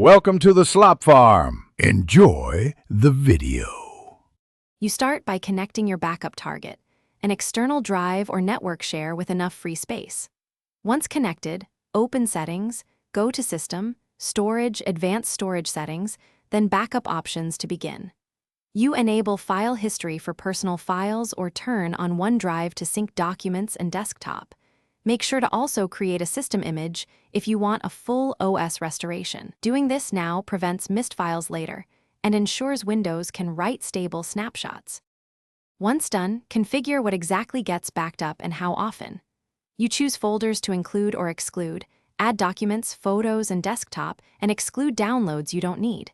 Welcome to the Slop Farm. Enjoy the video. You start by connecting your backup target, an external drive or network share with enough free space. Once connected, open Settings, go to System, Storage, Advanced Storage Settings, then Backup Options to begin. You enable File History for personal files or turn on OneDrive to sync documents and desktop. Make sure to also create a system image if you want a full OS restoration. Doing this now prevents missed files later and ensures Windows can write stable snapshots. Once done, configure what exactly gets backed up and how often. You choose folders to include or exclude, add documents, photos, and desktop, and exclude downloads you don't need.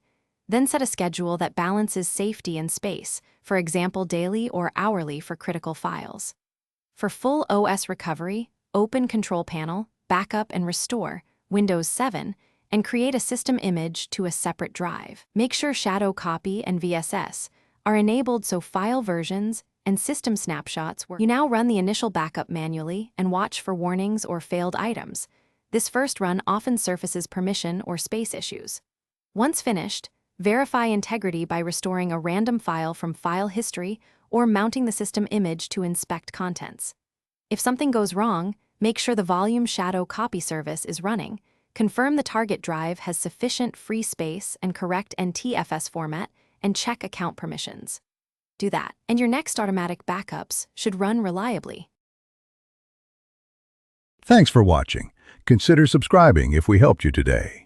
Then set a schedule that balances safety and space, for example daily or hourly for critical files. For full OS recovery, open Control Panel, Backup and Restore, Windows 7, and create a system image to a separate drive. Make sure Shadow Copy and VSS are enabled so file versions and system snapshots work. You now run the initial backup manually and watch for warnings or failed items. This first run often surfaces permission or space issues. Once finished, verify integrity by restoring a random file from file history or mounting the system image to inspect contents. If something goes wrong, make sure the Volume Shadow Copy service is running, confirm the target drive has sufficient free space and correct NTFS format, and check account permissions. Do that, and your next automatic backups should run reliably. Thanks for watching. Consider subscribing if we helped you today.